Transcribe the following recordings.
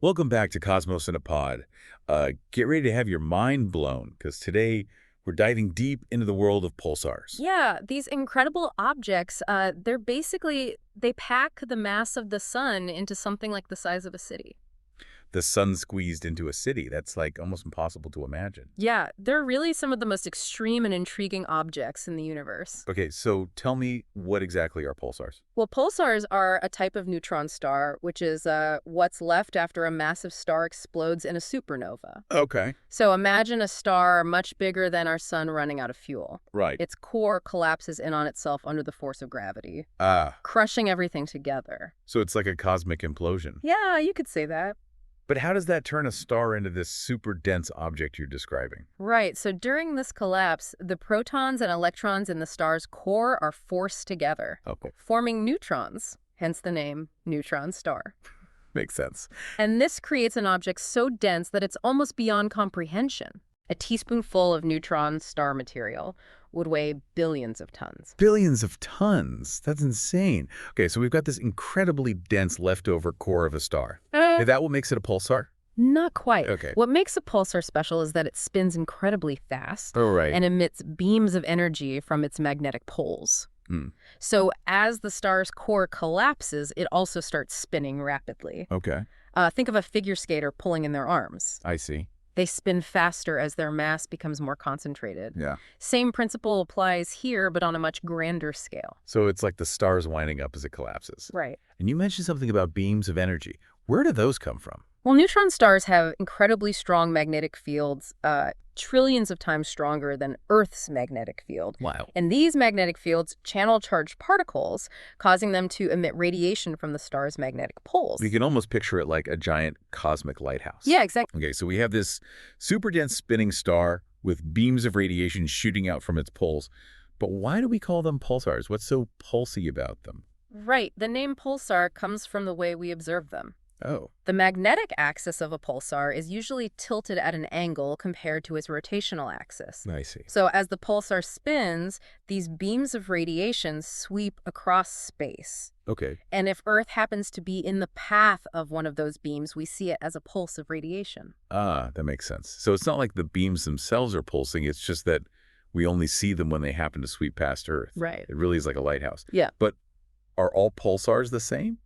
Welcome back to Cosmos in a Pod. Get ready to have your mind blown, because today we're diving deep into the world of pulsars. Yeah, these incredible objects, they pack the mass of the sun into something like the size of a city. The sun squeezed into a city. That's like almost impossible to imagine. Yeah, they're really some of the most extreme and intriguing objects in the universe. Okay, so tell me, what exactly are pulsars? Well, pulsars are a type of neutron star, which is what's left after a massive star explodes in a supernova. Okay. So imagine a star much bigger than our sun running out of fuel. Right. Its core collapses in on itself under the force of gravity, Ah, crushing everything together. so it's like a cosmic implosion. Yeah, you could say that. But how does that turn a star into this super dense object you're describing? Right, so during this collapse, the protons and electrons in the star's core are forced together, Okay, forming neutrons, hence the name neutron star. makes sense. And this creates an object so dense that it's almost beyond comprehension. A teaspoonful of neutron star material would weigh billions of tons. Billions of tons. That's insane. Okay, so we've got this incredibly dense leftover core of a star. Is that what makes it a pulsar? Not quite. Okay. What makes a pulsar special is that it spins incredibly fast Oh, right. and emits beams of energy from its magnetic poles. Hmm. So as the star's core collapses, it also starts spinning rapidly. Okay, Think of a figure skater pulling in their arms. I see. They spin faster as their mass becomes more concentrated. Yeah. Same principle applies here, but on a much grander scale. So it's like the star's winding up as it collapses. Right. And you mentioned something about beams of energy. Where do those come from? Well, neutron stars have incredibly strong magnetic fields, trillions of times stronger than Earth's magnetic field. Wow. And these magnetic fields channel charged particles, causing them to emit radiation from the star's magnetic poles. You can almost picture it like a giant cosmic lighthouse. Yeah, exactly. Okay, so we have this super dense spinning star with beams of radiation shooting out from its poles. But why do we call them pulsars? What's so pulsy about them? Right. The name pulsar comes from the way we observe them. Oh, The magnetic axis of a pulsar is usually tilted at an angle compared to its rotational axis. I see. So as the pulsar spins, these beams of radiation sweep across space. Okay. And if Earth happens to be in the path of one of those beams, we see it as a pulse of radiation. Ah, that makes sense. So it's not like the beams themselves are pulsing. It's just that we only see them when they happen to sweep past Earth. Right. It really is like a lighthouse. Yeah. But are all pulsars the same?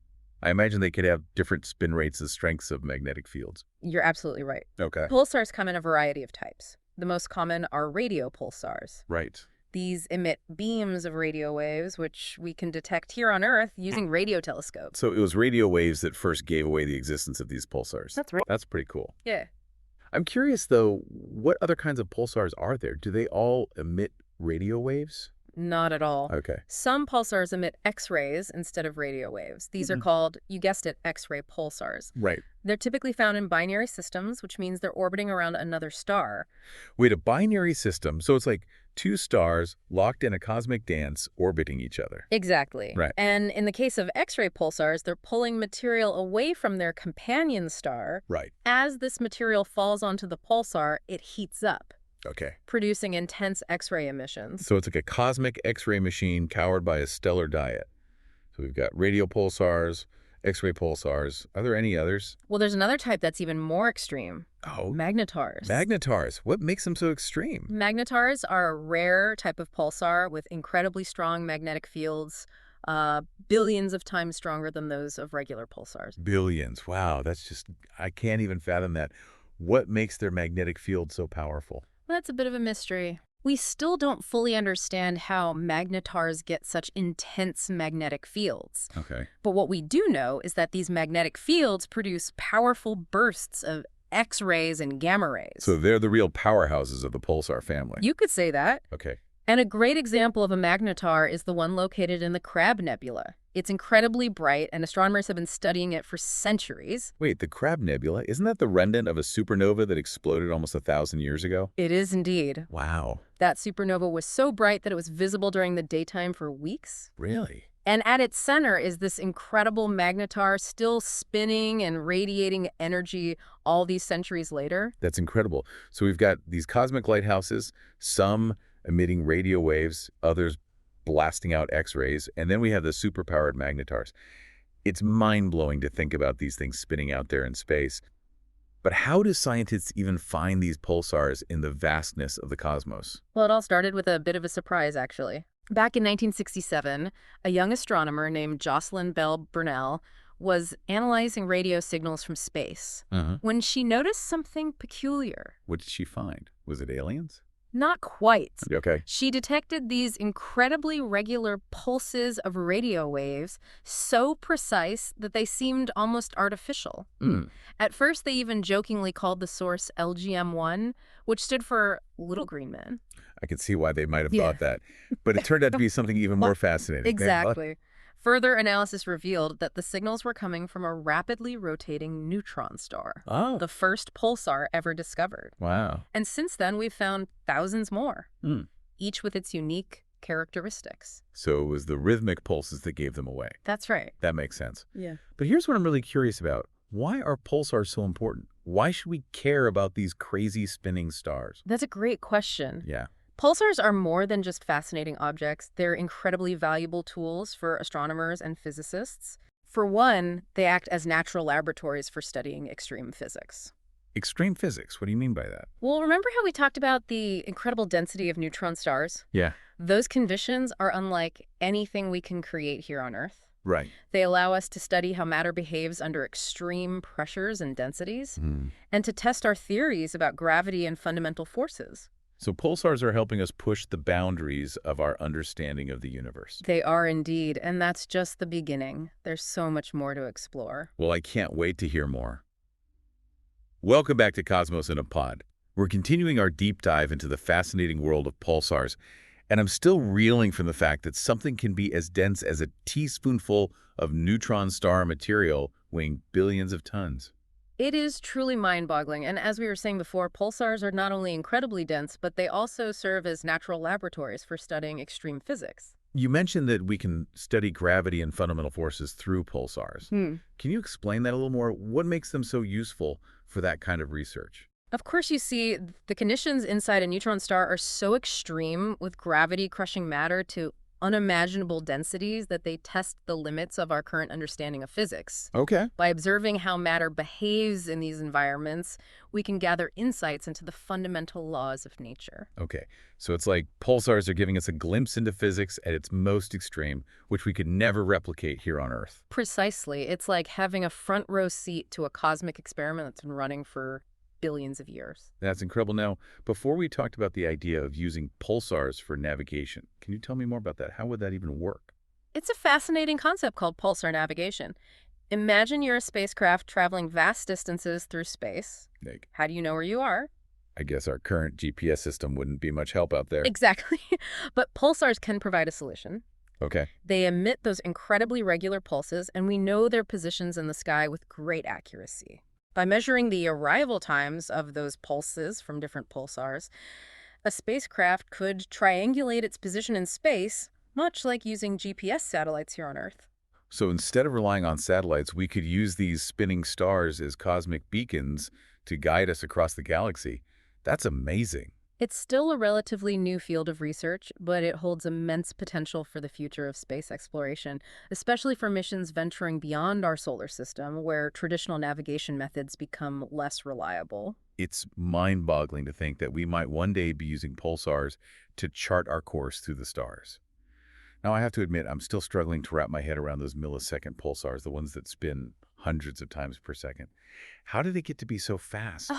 I imagine they could have different spin rates and strengths of magnetic fields. You're absolutely right. Okay. Pulsars come in a variety of types. The most common are radio pulsars. Right. These emit beams of radio waves, which we can detect here on Earth using radio telescopes. So it was radio waves that first gave away the existence of these pulsars. That's right. That's pretty cool. Yeah. I'm curious, though, what other kinds of pulsars are there? Do they all emit radio waves? Not at all. Okay. Some pulsars emit X-rays instead of radio waves. These are called, you guessed it, X-ray pulsars. Right. They're typically found in binary systems, which means they're orbiting around another star. Wait, a binary system. So it's like two stars locked in a cosmic dance orbiting each other. Exactly. Right. And in the case of X-ray pulsars, they're pulling material away from their companion star. Right. As this material falls onto the pulsar, it heats up, Okay. producing intense X-ray emissions. So it's like a cosmic X-ray machine powered by a stellar diet. So we've got radio pulsars, X-ray pulsars. Are there any others? Well, there's another type that's even more extreme. Oh, Magnetars. magnetars. What makes them so extreme? Magnetars are a rare type of pulsar with incredibly strong magnetic fields, billions of times stronger than those of regular pulsars. Billions. Wow, that's just, I can't even fathom that. What makes their magnetic field so powerful? That's a bit of a mystery. We still don't fully understand how magnetars get such intense magnetic fields. Okay. But what we do know is that these magnetic fields produce powerful bursts of X-rays and gamma rays. So they're the real powerhouses of the pulsar family. You could say that. Okay. And a great example of a magnetar is the one located in the Crab Nebula. It's incredibly bright, and astronomers have been studying it for centuries. Wait, the Crab Nebula, isn't that the remnant of a supernova that exploded almost 1,000 years ago? It is indeed. Wow. That supernova was so bright that it was visible during the daytime for weeks. Really? And at its center is this incredible magnetar still spinning and radiating energy all these centuries later. That's incredible. So we've got these cosmic lighthouses, some emitting radio waves, others blasting out X-rays, and then we have the superpowered magnetars. It's mind-blowing to think about these things spinning out there in space. But how do scientists even find these pulsars in the vastness of the cosmos? Well, it all started with a bit of a surprise, actually. Back in 1967, a young astronomer named Jocelyn Bell Burnell was analyzing radio signals from space Uh-huh. when she noticed something peculiar. What did she find? Was it aliens? Not quite. Okay. She detected these incredibly regular pulses of radio waves, so precise that they seemed almost artificial. Hmm. At first, they even jokingly called the source LGM1, which stood for Little Green Man. I can see why they might have Yeah. thought that. But it turned out to be something even more fascinating. Exactly. Further analysis revealed that the signals were coming from a rapidly rotating neutron star, Oh, the first pulsar ever discovered. wow. And since then, we've found thousands more, Hmm. each with its unique characteristics. So it was the rhythmic pulses that gave them away. That's right. That makes sense. Yeah. But here's what I'm really curious about. Why are pulsars so important? Why should we care about these crazy spinning stars? That's a great question. Yeah. Pulsars are more than just fascinating objects. They're incredibly valuable tools for astronomers and physicists. For one, they act as natural laboratories for studying extreme physics. Extreme physics, what do you mean by that? Well, remember how we talked about the incredible density of neutron stars? Yeah. Those conditions are unlike anything we can create here on Earth. Right. They allow us to study how matter behaves under extreme pressures and densities, Hmm. and to test our theories about gravity and fundamental forces. So pulsars are helping us push the boundaries of our understanding of the universe. They are indeed, and that's just the beginning. There's so much more to explore. Well, I can't wait to hear more. Welcome back to Cosmos in a Pod. We're continuing our deep dive into the fascinating world of pulsars, and I'm still reeling from the fact that something can be as dense as a teaspoonful of neutron star material weighing billions of tons. It is truly mind-boggling, and as we were saying before, pulsars are not only incredibly dense, but they also serve as natural laboratories for studying extreme physics. You mentioned that we can study gravity and fundamental forces through pulsars. Can you explain that a little more? What makes them so useful for that kind of research? Of course, you see, the conditions inside a neutron star are so extreme, with gravity crushing matter to unimaginable densities, that they test the limits of our current understanding of physics. Okay. By observing how matter behaves in these environments, we can gather insights into the fundamental laws of nature. Okay. So it's like pulsars are giving us a glimpse into physics at its most extreme, which we could never replicate here on Earth. Precisely. It's like having a front row seat to a cosmic experiment that's been running for billions of years. That's incredible. Now, before we talked about the idea of using pulsars for navigation, can you tell me more about that? How would that even work? It's a fascinating concept called pulsar navigation. Imagine you're a spacecraft traveling vast distances through space. Like, How do you know where you are? I guess our current GPS system wouldn't be much help out there. Exactly. But pulsars can provide a solution. Okay. They emit those incredibly regular pulses, and we know their positions in the sky with great accuracy. By measuring the arrival times of those pulses from different pulsars, a spacecraft could triangulate its position in space, much like using GPS satellites here on Earth. So instead of relying on satellites, we could use these spinning stars as cosmic beacons to guide us across the galaxy. That's amazing. It's still a relatively new field of research, but it holds immense potential for the future of space exploration, especially for missions venturing beyond our solar system, where traditional navigation methods become less reliable. It's mind-boggling to think that we might one day be using pulsars to chart our course through the stars. Now, I have to admit, I'm still struggling to wrap my head around those millisecond pulsars, the ones that spin hundreds of times per second. How do they get to be so fast?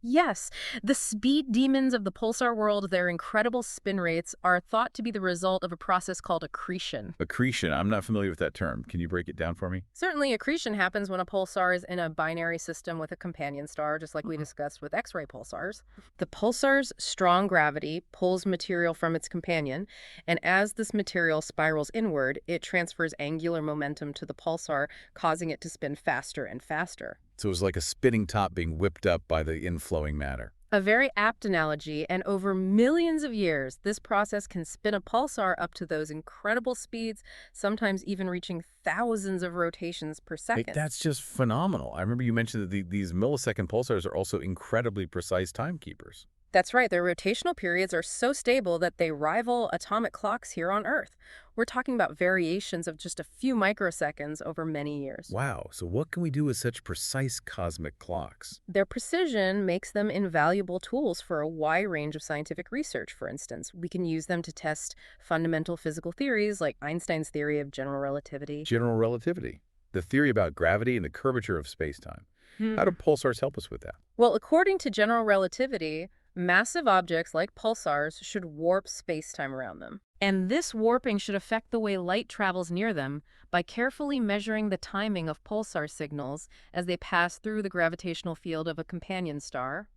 Yes, the speed demons of the pulsar world, their incredible spin rates, are thought to be the result of a process called accretion. Accretion, I'm not familiar with that term. Can you break it down for me? Certainly, accretion happens when a pulsar is in a binary system with a companion star, just like we discussed with X-ray pulsars. The pulsar's strong gravity pulls material from its companion, and as this material spirals inward, it transfers angular momentum to the pulsar, causing it to spin faster and faster. So it was like a spinning top being whipped up by the inflowing matter. A very apt analogy, and over millions of years, this process can spin a pulsar up to those incredible speeds, sometimes even reaching thousands of rotations per second. That's just phenomenal. I remember you mentioned that these millisecond pulsars are also incredibly precise timekeepers. That's right, their rotational periods are so stable that they rival atomic clocks here on Earth. We're talking about variations of just a few microseconds over many years. Wow, so what can we do with such precise cosmic clocks? Their precision makes them invaluable tools for a wide range of scientific research, for instance. We can use them to test fundamental physical theories like Einstein's theory of general relativity. General relativity, the theory about gravity and the curvature of space-time. How do pulsars help us with that? Well, according to general relativity, massive objects like pulsars should warp space-time around them. And this warping should affect the way light travels near them by carefully measuring the timing of pulsar signals as they pass through the gravitational field of a companion star.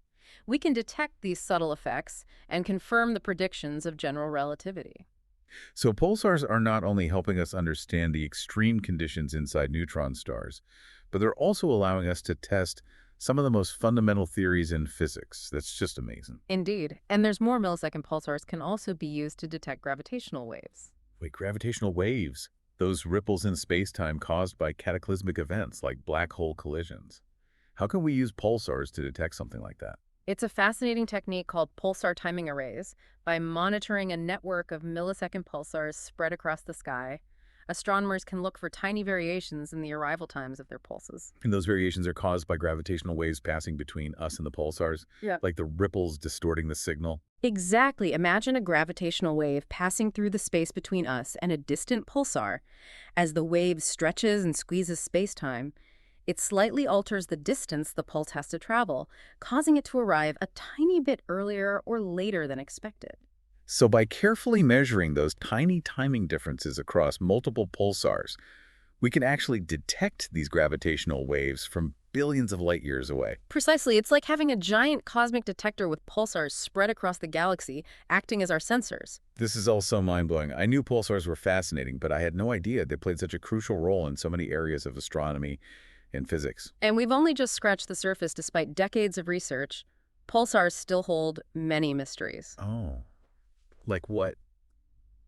We can detect these subtle effects and confirm the predictions of general relativity. So pulsars are not only helping us understand the extreme conditions inside neutron stars, but they're also allowing us to test some of the most fundamental theories in physics. That's just amazing. Indeed, and there's more. Millisecond pulsars can also be used to detect gravitational waves. Wait, gravitational waves, those ripples in space-time caused by cataclysmic events like black hole collisions. How can we use pulsars to detect something like that? It's a fascinating technique called pulsar timing arrays. By monitoring a network of millisecond pulsars spread across the sky, astronomers can look for tiny variations in the arrival times of their pulses. And those variations are caused by gravitational waves passing between us and the pulsars, Yeah. like the ripples distorting the signal. Exactly. Imagine a gravitational wave passing through the space between us and a distant pulsar. As the wave stretches and squeezes space-time, it slightly alters the distance the pulse has to travel, causing it to arrive a tiny bit earlier or later than expected. So by carefully measuring those tiny timing differences across multiple pulsars, we can actually detect these gravitational waves from billions of light years away. Precisely, it's like having a giant cosmic detector with pulsars spread across the galaxy, acting as our sensors. This is all so mind-blowing. I knew pulsars were fascinating, but I had no idea they played such a crucial role in so many areas of astronomy and physics. And we've only just scratched the surface despite decades of research. Pulsars still hold many mysteries. Oh, like what?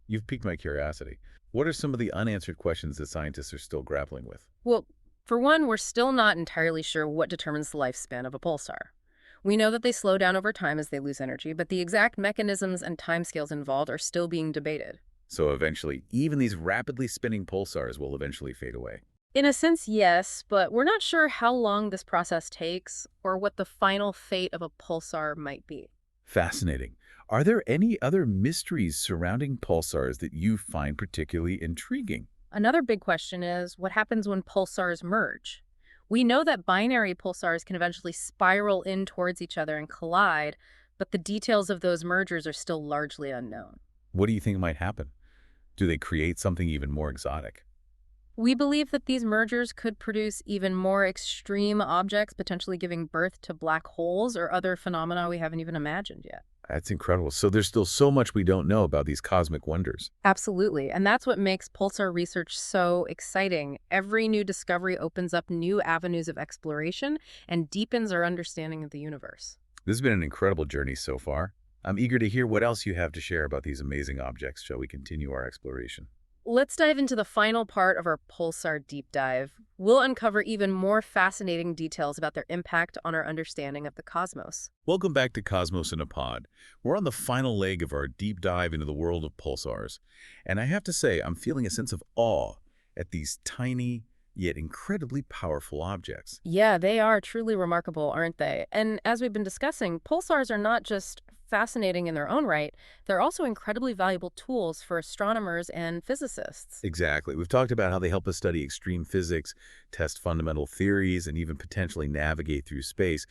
You've piqued my curiosity. What are some of the unanswered questions that scientists are still grappling with? Well, for one, we're still not entirely sure what determines the lifespan of a pulsar. We know that they slow down over time as they lose energy, but the exact mechanisms and timescales involved are still being debated. So eventually, even these rapidly spinning pulsars will eventually fade away. In a sense, yes, but we're not sure how long this process takes or what the final fate of a pulsar might be. Fascinating. Are there any other mysteries surrounding pulsars that you find particularly intriguing? Another big question is what happens when pulsars merge? We know that binary pulsars can eventually spiral in towards each other and collide, but the details of those mergers are still largely unknown. What do you think might happen? Do they create something even more exotic? We believe that these mergers could produce even more extreme objects, potentially giving birth to black holes or other phenomena we haven't even imagined yet. That's incredible. So there's still so much we don't know about these cosmic wonders. Absolutely. And that's what makes pulsar research so exciting. Every new discovery opens up new avenues of exploration and deepens our understanding of the universe. This has been an incredible journey so far. I'm eager to hear what else you have to share about these amazing objects. Shall we continue our exploration? Let's dive into the final part of our pulsar deep dive. We'll uncover even more fascinating details about their impact on our understanding of the cosmos. Welcome back to Cosmos in a Pod. We're on the final leg of our deep dive into the world of pulsars. And I have to say, I'm feeling a sense of awe at these tiny, yet incredibly powerful objects. Yeah, they are truly remarkable, aren't they? And as we've been discussing, pulsars are not just fascinating in their own right, they're also incredibly valuable tools for astronomers and physicists. Exactly. We've talked about how they help us study extreme physics, test fundamental theories, and even potentially navigate through space.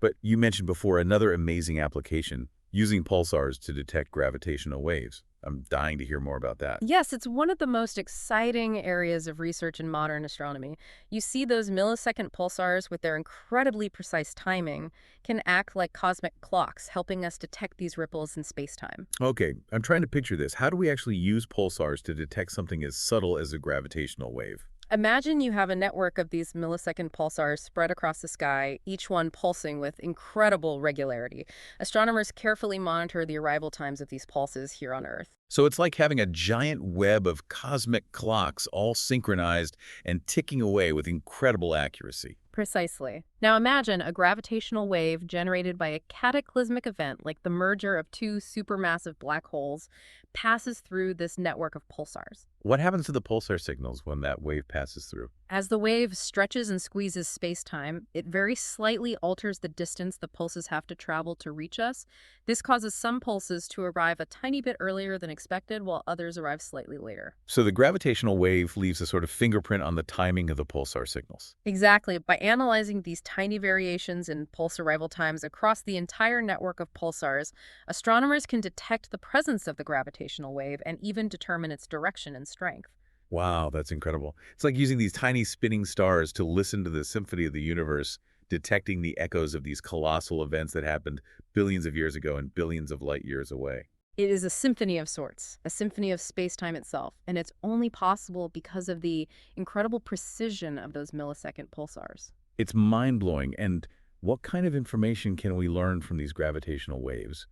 But you mentioned before another amazing application, using pulsars to detect gravitational waves. I'm dying to hear more about that. Yes, it's one of the most exciting areas of research in modern astronomy. You see, those millisecond pulsars, with their incredibly precise timing, can act like cosmic clocks, helping us detect these ripples in space-time. Okay, I'm trying to picture this. How do we actually use pulsars to detect something as subtle as a gravitational wave? Imagine you have a network of these millisecond pulsars spread across the sky, each one pulsing with incredible regularity. Astronomers carefully monitor the arrival times of these pulses here on Earth. So it's like having a giant web of cosmic clocks all synchronized and ticking away with incredible accuracy. Precisely. Now imagine a gravitational wave generated by a cataclysmic event like the merger of two supermassive black holes passes through this network of pulsars. What happens to the pulsar signals when that wave passes through? As the wave stretches and squeezes space-time, it very slightly alters the distance the pulses have to travel to reach us. This causes some pulses to arrive a tiny bit earlier than expected, while others arrive slightly later. So the gravitational wave leaves a sort of fingerprint on the timing of the pulsar signals. Exactly. By analyzing these tiny variations in pulse arrival times across the entire network of pulsars, astronomers can detect the presence of the gravitational wave and even determine its direction and strength. Wow, that's incredible. It's like using these tiny spinning stars to listen to the symphony of the universe, detecting the echoes of these colossal events that happened billions of years ago and billions of light years away. It is a symphony of sorts, a symphony of space-time itself, and it's only possible because of the incredible precision of those millisecond pulsars. It's mind-blowing. And what kind of information can we learn from these gravitational waves?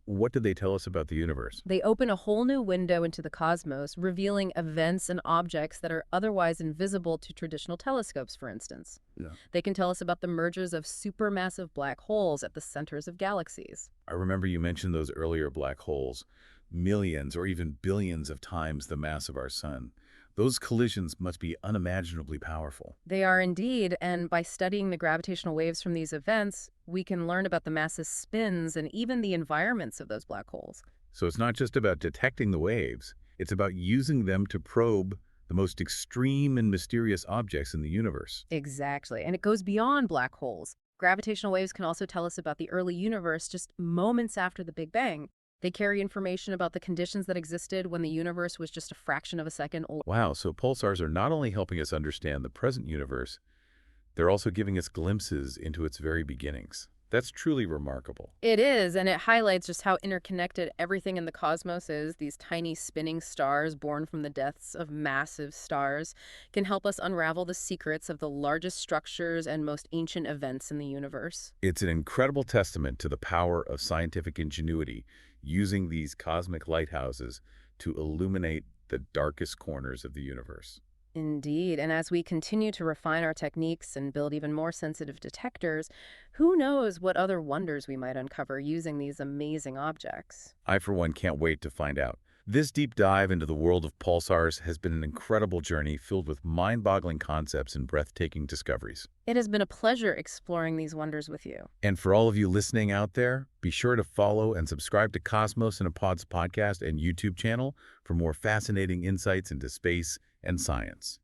What do they tell us about the universe? They open a whole new window into the cosmos, revealing events and objects that are otherwise invisible to traditional telescopes, for instance. Yeah. They can tell us about the mergers of supermassive black holes at the centers of galaxies. I remember you mentioned those earlier black holes, millions or even billions of times the mass of our sun. Those collisions must be unimaginably powerful. They are indeed, and by studying the gravitational waves from these events, we can learn about the massive spins and even the environments of those black holes. So it's not just about detecting the waves, it's about using them to probe the most extreme and mysterious objects in the universe. Exactly, and it goes beyond black holes. Gravitational waves can also tell us about the early universe just moments after the Big Bang. They carry information about the conditions that existed when the universe was just a fraction of a second old. Wow, so pulsars are not only helping us understand the present universe, they're also giving us glimpses into its very beginnings. That's truly remarkable. It is, and it highlights just how interconnected everything in the cosmos is. These tiny spinning stars born from the deaths of massive stars can help us unravel the secrets of the largest structures and most ancient events in the universe. It's an incredible testament to the power of scientific ingenuity using these cosmic lighthouses to illuminate the darkest corners of the universe. Indeed, and as we continue to refine our techniques and build even more sensitive detectors, who knows what other wonders we might uncover using these amazing objects. I, for one, can't wait to find out. This deep dive into the world of pulsars has been an incredible journey filled with mind-boggling concepts and breathtaking discoveries. It has been a pleasure exploring these wonders with you. And for all of you listening out there, be sure to follow and subscribe to Cosmos in a Pod's podcast and YouTube channel for more fascinating insights into space and science.